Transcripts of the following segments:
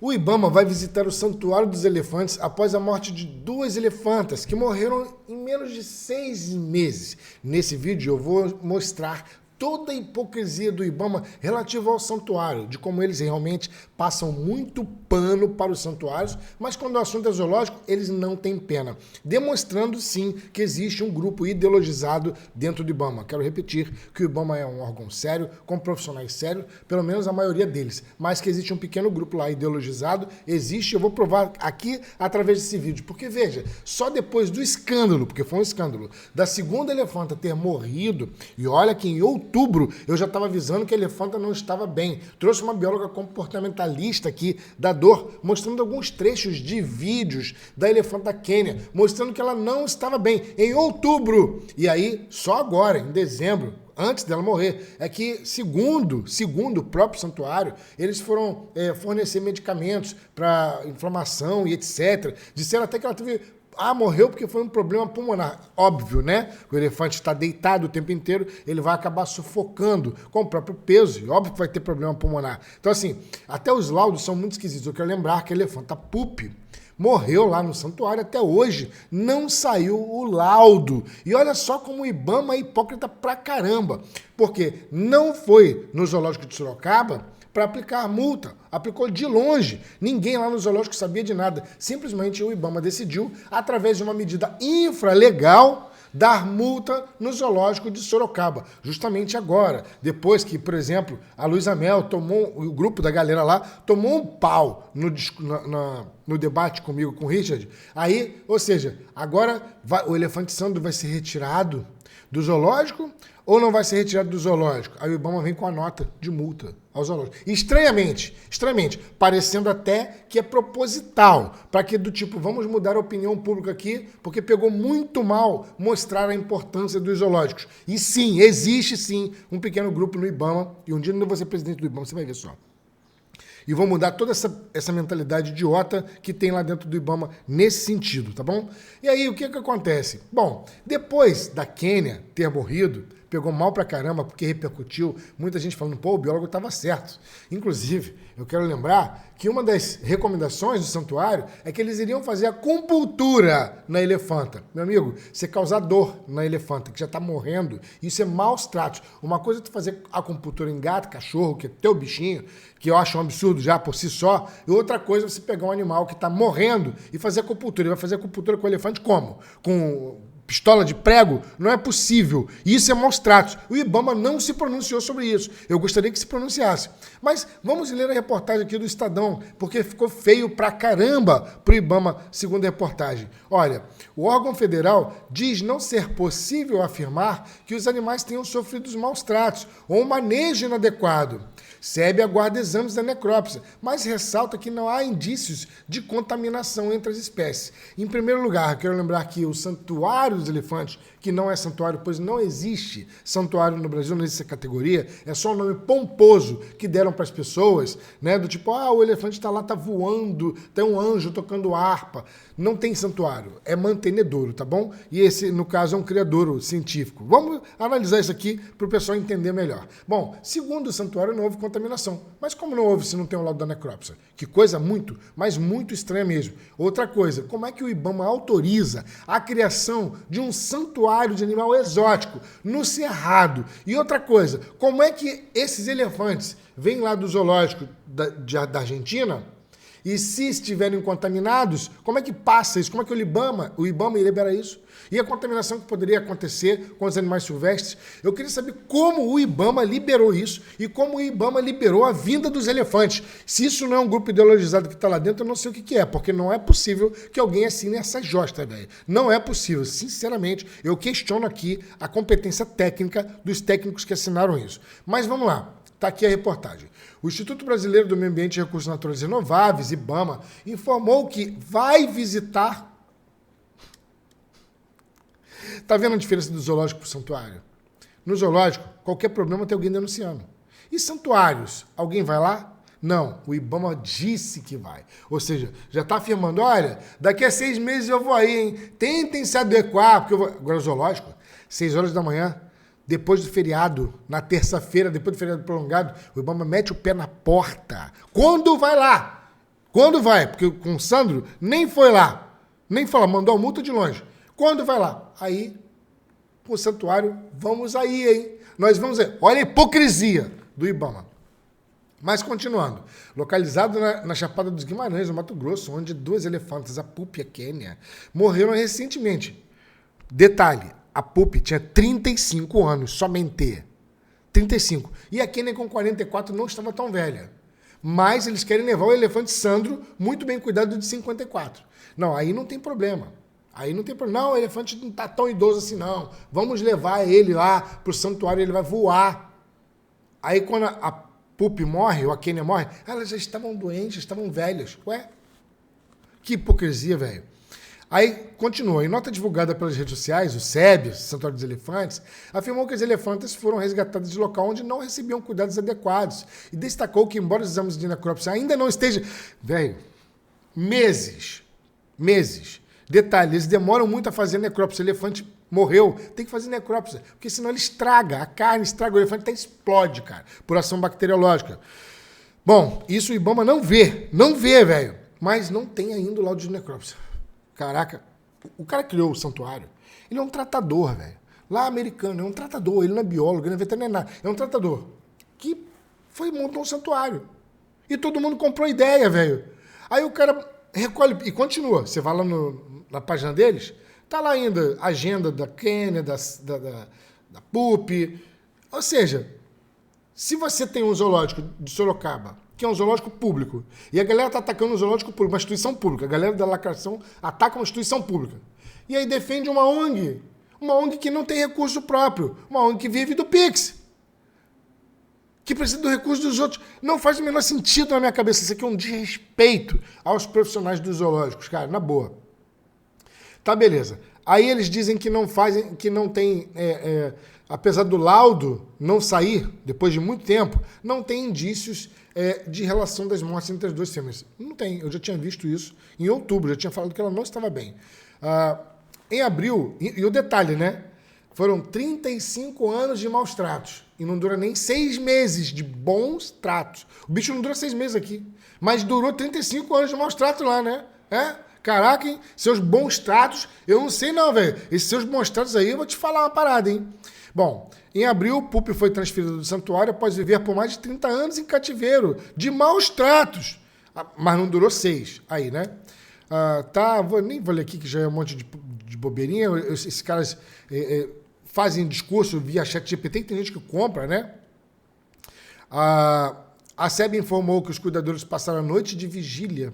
O Ibama vai visitar o Santuário dos Elefantes após a morte de 2 elefantas que morreram em menos de 6 meses. Nesse vídeo eu vou mostrar toda a hipocrisia do Ibama relativa ao santuário, de como eles realmente passam muito pano para os santuários, mas quando o assunto é zoológico, eles não têm pena. Demonstrando, sim, que existe um grupo ideologizado dentro do Ibama. Quero repetir que o Ibama é um órgão sério, com profissionais sérios, pelo menos a maioria deles, mas que existe um pequeno grupo lá ideologizado, existe, eu vou provar aqui através desse vídeo, porque veja, só depois do escândalo, porque foi um escândalo, da segunda elefanta ter morrido, e olha que em outubro eu já estava avisando que a elefanta não estava bem. Trouxe uma bióloga comportamentalista aqui da dor, mostrando alguns trechos de vídeos da elefanta Quênia, mostrando que ela não estava bem em outubro. E aí, só agora, em dezembro, antes dela morrer, é que, segundo o próprio santuário, eles foram fornecer medicamentos para inflamação e etc. Disseram até que ela teve... morreu porque foi um problema pulmonar. Óbvio, né? O elefante está deitado o tempo inteiro, ele vai acabar sufocando com o próprio peso. E óbvio que vai ter problema pulmonar. Então, assim, até os laudos são muito esquisitos. Eu quero lembrar que a elefanta Pupi morreu lá no santuário. Até hoje não saiu o laudo. E olha só como o Ibama é hipócrita pra caramba. Porque não foi no zoológico de Sorocaba para aplicar a multa. Aplicou de longe. Ninguém lá no zoológico sabia de nada. Simplesmente o Ibama decidiu, através de uma medida infralegal, dar multa no zoológico de Sorocaba. Justamente agora, depois que, por exemplo, a Luísa Mel tomou, o grupo da galera lá, tomou um pau no debate comigo, com o Richard. Aí, ou seja, agora o elefante Sandro vai ser retirado do zoológico ou não vai ser retirado do zoológico? Aí o Ibama vem com a nota de multa ao zoológico. Estranhamente, parecendo até que é proposital, para que do tipo, vamos mudar a opinião pública aqui, porque pegou muito mal mostrar a importância dos zoológicos. E sim, existe sim um pequeno grupo no Ibama, e um dia eu vou ser presidente do Ibama, você vai ver só. E vou mudar toda essa mentalidade idiota que tem lá dentro do Ibama nesse sentido, tá bom? E aí, o que acontece? Bom, depois da Quênia ter morrido, pegou mal pra caramba, porque repercutiu, muita gente falando, pô, o biólogo estava certo. Inclusive, eu quero lembrar que uma das recomendações do santuário é que eles iriam fazer acupuntura na elefanta. Meu amigo, você causar dor na elefanta, que já está morrendo, isso é maus tratos. Uma coisa é tu fazer acupuntura em gato, cachorro, que é teu bichinho, que eu acho um absurdo já por si só, e outra coisa é você pegar um animal que está morrendo e fazer acupuntura. Ele vai fazer acupuntura com o elefante como? Com pistola de prego? Não é possível. Isso é maus tratos. O Ibama não se pronunciou sobre isso. Eu gostaria que se pronunciasse. Mas vamos ler a reportagem aqui do Estadão, porque ficou feio pra caramba pro Ibama, segundo a reportagem. Olha, o órgão federal diz não ser possível afirmar que os animais tenham sofrido os maus tratos ou um manejo inadequado. SEB aguarda exames da necrópsia, mas ressalta que não há indícios de contaminação entre as espécies. Em primeiro lugar, quero lembrar que o Santuário dos Elefantes, que não é santuário, pois não existe santuário no Brasil, não existe essa categoria, é só um nome pomposo que deram para as pessoas, né? Do tipo, o elefante está lá, está voando, tem um anjo tocando harpa. Não tem santuário, é mantenedouro, tá bom? E esse, no caso, é um criadouro científico. Vamos analisar isso aqui para o pessoal entender melhor. Bom, segundo o santuário, não houve contaminação. Mas como não houve se não tem o laudo da necrópsia? Que coisa muito, mas muito estranha mesmo. Outra coisa, como é que o Ibama autoriza a criação de um santuário de animal exótico no Cerrado? E outra coisa, como é que esses elefantes vêm lá do zoológico da Argentina? E se estiverem contaminados, como é que passa isso? Como é que o Ibama libera isso? E a contaminação que poderia acontecer com os animais silvestres? Eu queria saber como o Ibama liberou isso e como o Ibama liberou a vinda dos elefantes. Se isso não é um grupo ideologizado que está lá dentro, eu não sei o que é, porque não é possível que alguém assine essa josta, velho. Não é possível. Sinceramente, eu questiono aqui a competência técnica dos técnicos que assinaram isso. Mas vamos lá. Está aqui a reportagem. O Instituto Brasileiro do Meio Ambiente e Recursos Naturais Renováveis, IBAMA, informou que vai visitar... Está vendo a diferença do zoológico para o santuário? No zoológico, qualquer problema tem alguém denunciando. E santuários? Alguém vai lá? Não, o Ibama disse que vai. Ou seja, já está afirmando, olha, daqui a 6 meses eu vou aí, hein? Tentem se adequar, porque eu vou... Agora o zoológico, 6 horas da manhã, depois do feriado, na terça-feira, depois do feriado prolongado, o Ibama mete o pé na porta. Quando vai lá? Quando vai? Porque com o Sandro nem foi lá. Nem foi lá, mandou a multa de longe. Quando vai lá? Aí, o santuário, vamos aí, hein? Nós vamos aí. Olha a hipocrisia do Ibama. Mas continuando. Localizado na Chapada dos Guimarães, no Mato Grosso, onde 2 elefantes, a Pup e a Kênia, morreram recentemente. Detalhe, a Pup tinha 35 anos, somente. 35. E a Kênia com 44 não estava tão velha. Mas eles querem levar o elefante Sandro, muito bem cuidado, de 54. Não, aí não tem problema. Aí não tem problema. Não, o elefante não está tão idoso assim, não. Vamos levar ele lá para o santuário, ele vai voar. Aí quando a Pup morre, ou a Kênia morre, elas já estavam doentes, estavam velhas. Ué? Que hipocrisia, velho. Aí, continua. Em nota divulgada pelas redes sociais, o SEB, Santuário dos Elefantes, afirmou que as elefantas foram resgatadas de local onde não recebiam cuidados adequados e destacou que, embora os exames de necrópsia ainda não estejam... Velho, meses. Detalhe, eles demoram muito a fazer necrópsia. O elefante morreu, tem que fazer necrópsia, porque senão ele estraga, a carne estraga, o elefante até explode, cara, por ação bacteriológica. Bom, isso o Ibama não vê, velho, mas não tem ainda o laudo de necrópsia. Caraca, o cara criou o santuário, ele é um tratador, velho, lá americano, é um tratador, ele não é biólogo, ele não é veterinário, é um tratador, que montou um santuário, e todo mundo comprou ideia, velho. Aí o cara recolhe, e continua, você vai lá na página deles, tá lá ainda a agenda da Kênia, da Pup. Ou seja, se você tem um zoológico de Sorocaba, que é um zoológico público, e a galera tá atacando um zoológico público, uma instituição pública, a galera da lacração ataca uma instituição pública, e aí defende uma ONG que não tem recurso próprio, uma ONG que vive do Pix, que precisa do recurso dos outros. Não faz o menor sentido na minha cabeça. Isso aqui é um desrespeito aos profissionais dos zoológicos, cara, na boa. Tá, beleza. Aí eles dizem que não fazem, que não tem, apesar do laudo não sair, depois de muito tempo, não tem indícios de relação das mortes entre as 2 fêmeas. Não tem, eu já tinha visto isso em outubro, já tinha falado que ela não estava bem. Em abril, e o detalhe, né? Foram 35 anos de maus tratos, e não dura nem 6 meses de bons tratos. O bicho não dura 6 meses aqui, mas durou 35 anos de maus tratos lá, né? Caraca, hein? Seus bons tratos, eu não sei não, velho. Esses seus bons tratos aí, eu vou te falar uma parada, hein? Bom, em abril, o Pup foi transferido do santuário após viver por mais de 30 anos em cativeiro, de maus tratos. Mas não durou 6, aí, né? Nem vou ler aqui, que já é um monte de bobeirinha. Esses caras fazem discurso via ChatGPT, que tem gente que compra, né? A SEB informou que os cuidadores passaram a noite de vigília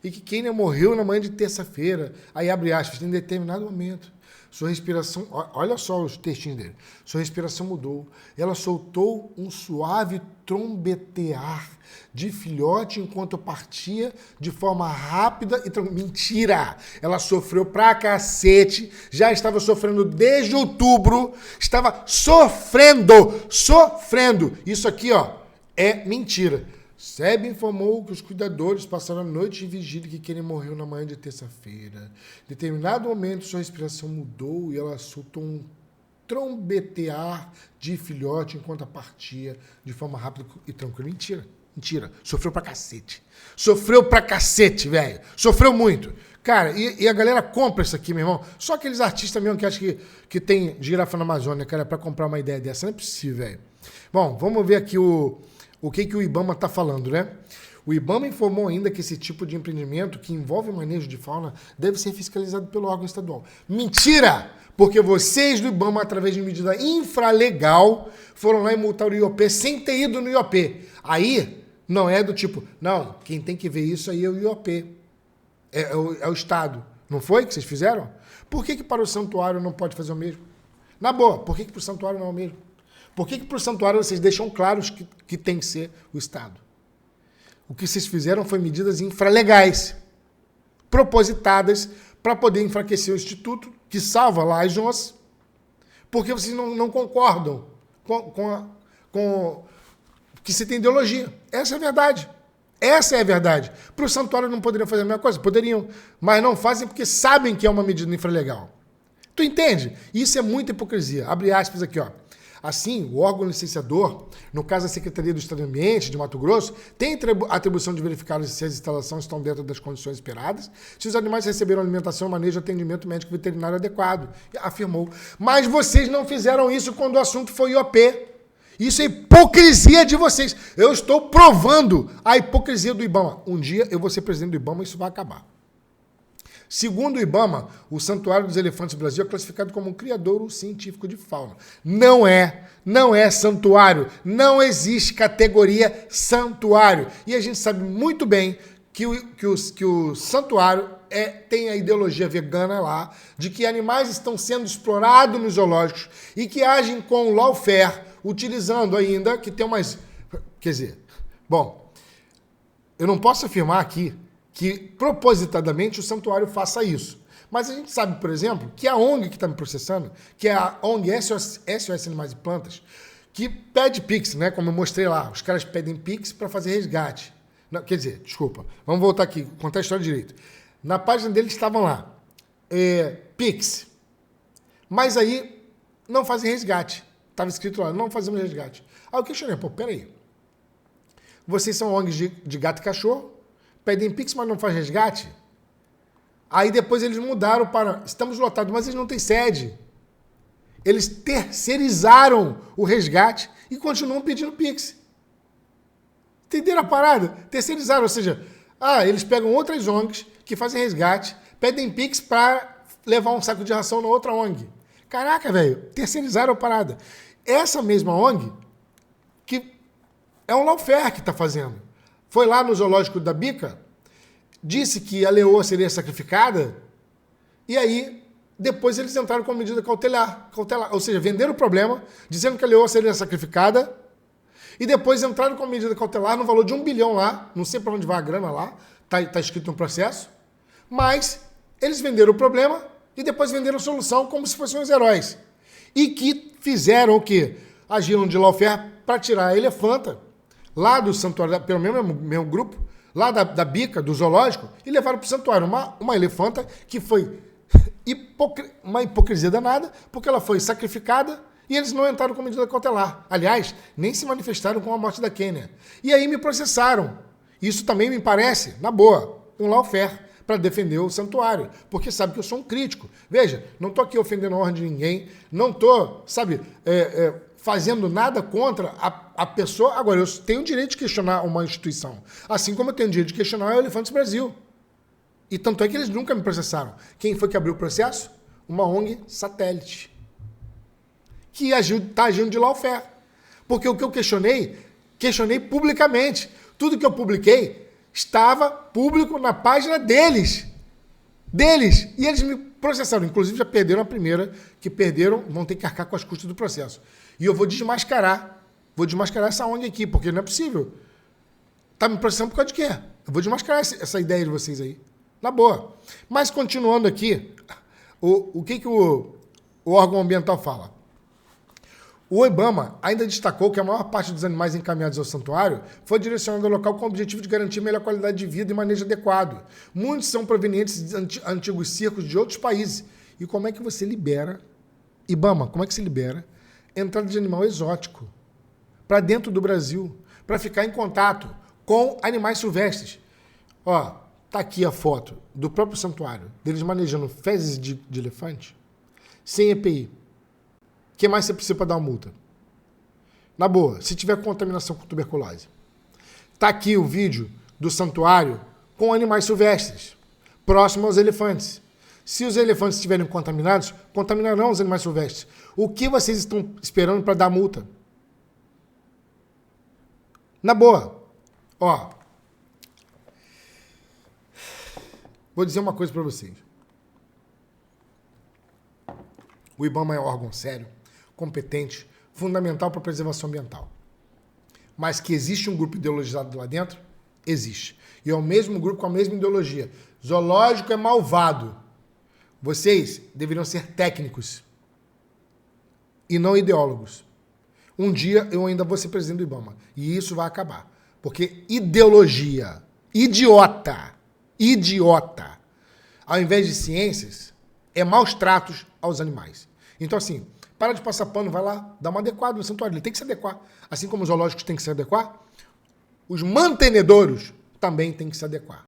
e que Kênia morreu na manhã de terça-feira. Aí abre aspas, em determinado momento, sua respiração... Olha só os textinhos dele. Sua respiração mudou. Ela soltou um suave trombetear de filhote enquanto partia de forma rápida e tranquila. Mentira! Ela sofreu pra cacete. Já estava sofrendo desde outubro. Estava sofrendo. Isso aqui, ó, é mentira. SEB informou que os cuidadores passaram a noite de vigília e que Kênia morreu na manhã de terça-feira. Em determinado momento, sua respiração mudou e ela soltou um trombetear de filhote enquanto partia de forma rápida e tranquila. Mentira. Sofreu pra cacete, velho. Sofreu muito. Cara, e a galera compra isso aqui, meu irmão. Só aqueles artistas mesmo que acham que tem girafa na Amazônia, cara, pra comprar uma ideia dessa. Não é possível, velho. Bom, vamos ver aqui o que o Ibama está falando, né? O Ibama informou ainda que esse tipo de empreendimento que envolve manejo de fauna deve ser fiscalizado pelo órgão estadual. Mentira! Porque vocês do Ibama, através de medida infralegal, foram lá e multaram o IOP sem ter ido no IOP. Aí, não é do tipo, não, quem tem que ver isso aí é o IOP. É o Estado. Não foi que vocês fizeram? Por que para o santuário não pode fazer o mesmo? Na boa, por que para o santuário não é o mesmo? Por que para o santuário vocês deixam claros que tem que ser o Estado? O que vocês fizeram foi medidas infralegais, propositadas para poder enfraquecer o Instituto, que salva lá as onças, porque vocês não concordam com que se tem ideologia. Essa é a verdade. Essa é a verdade. Para o santuário não poderiam fazer a mesma coisa? Poderiam, mas não fazem porque sabem que é uma medida infralegal. Tu entende? Isso é muita hipocrisia. Abre aspas aqui, ó. Assim, o órgão licenciador, no caso a Secretaria do Estado do Ambiente de Mato Grosso, tem a atribuição de verificar se as instalações estão dentro das condições esperadas, se os animais receberam alimentação, manejo e atendimento médico veterinário adequado, afirmou. Mas vocês não fizeram isso quando o assunto foi IOP. Isso é hipocrisia de vocês. Eu estou provando a hipocrisia do IBAMA. Um dia eu vou ser presidente do IBAMA e isso vai acabar. Segundo o IBAMA, o Santuário dos Elefantes do Brasil é classificado como um criadouro científico de fauna. Não é santuário. Não existe categoria santuário. E a gente sabe muito bem que o santuário tem a ideologia vegana lá, de que animais estão sendo explorados nos zoológicos e que agem com lawfare, utilizando ainda, que tem umas... Quer dizer, bom, eu não posso afirmar aqui que propositadamente o santuário faça isso. Mas a gente sabe, por exemplo, que a ONG que está me processando, que é a ONG SOS Animais e Plantas, que pede Pix, né? Como eu mostrei lá, os caras pedem Pix para fazer resgate. Não, quer dizer, desculpa, vamos voltar aqui, contar a história direito. Na página deles estavam lá, Pix, mas aí não fazem resgate. Estava escrito lá, não fazemos resgate. Aí eu questionei, peraí, vocês são ONGs de gato e cachorro, pedem Pix, mas não faz resgate? Aí depois eles mudaram para, estamos lotados, mas eles não têm sede. Eles terceirizaram o resgate e continuam pedindo Pix. Entenderam a parada? Terceirizaram, ou seja, eles pegam outras ONGs que fazem resgate, pedem Pix para levar um saco de ração na outra ONG. Caraca, velho, terceirizaram a parada. Essa mesma ONG, que é um lawfare que está fazendo, foi lá no zoológico da Bica, disse que a leoa seria sacrificada, e aí depois eles entraram com medida cautelar, ou seja, venderam o problema, dizendo que a leoa seria sacrificada, e depois entraram com medida cautelar no valor de 1 bilhão lá, não sei para onde vai a grana lá, tá escrito no processo, mas eles venderam o problema e depois venderam a solução como se fossem os heróis. E que fizeram o quê? Agiram de lawfare para tirar a elefanta lá do santuário, pelo menos meu grupo, lá da Bica, do zoológico, e levaram para o santuário uma elefanta que foi uma hipocrisia danada, porque ela foi sacrificada e eles não entraram com medida cautelar. Aliás, nem se manifestaram com a morte da Quênia. E aí me processaram. Isso também me parece, na boa, um lawfare para defender o santuário, porque sabe que eu sou um crítico. Veja, não estou aqui ofendendo a ordem de ninguém, não estou, fazendo nada contra a pessoa. Agora, eu tenho o direito de questionar uma instituição, assim como eu tenho o direito de questionar o Elefantes Brasil. E tanto é que eles nunca me processaram. Quem foi que abriu o processo? Uma ONG satélite, que está agindo de lawfare. Porque o que eu questionei publicamente. Tudo que eu publiquei estava público na página deles. E eles me processaram. Inclusive, já perderam a primeira, que perderam, vão ter que arcar com as custas do processo. E eu vou desmascarar essa ONG aqui, porque não é possível. Tá me processando por causa de quê? Eu vou desmascarar essa ideia de vocês aí. Na boa. Mas, continuando aqui, o que o órgão ambiental fala? O IBAMA ainda destacou que a maior parte dos animais encaminhados ao santuário foi direcionada ao local com o objetivo de garantir melhor qualidade de vida e manejo adequado. Muitos são provenientes de antigos circos de outros países. E como é que você libera, IBAMA, como é que se libera entrada de animal exótico para dentro do Brasil, para ficar em contato com animais silvestres? Ó, tá aqui a foto do próprio santuário, deles manejando fezes de elefante, sem EPI. O que mais você precisa para dar uma multa? Na boa, se tiver contaminação com tuberculose. Está aqui o vídeo do santuário com animais silvestres, próximo aos elefantes. Se os elefantes estiverem contaminados, contaminarão os animais silvestres. O que vocês estão esperando para dar multa? Na boa. Ó, vou dizer uma coisa para vocês. O IBAMA é um órgão sério, competente, fundamental para a preservação ambiental. Mas que existe um grupo ideologizado lá dentro? Existe. E é o mesmo grupo com a mesma ideologia. Zoológico é malvado. Vocês deveriam ser técnicos e não ideólogos. Um dia eu ainda vou ser presidente do IBAMA. E isso vai acabar. Porque ideologia, idiota, ao invés de ciências, é maus tratos aos animais. Então, assim, Para de passar pano, vai lá, dá uma adequada no santuário. Ele tem que se adequar. Assim como os zoológicos têm que se adequar, os mantenedores também têm que se adequar.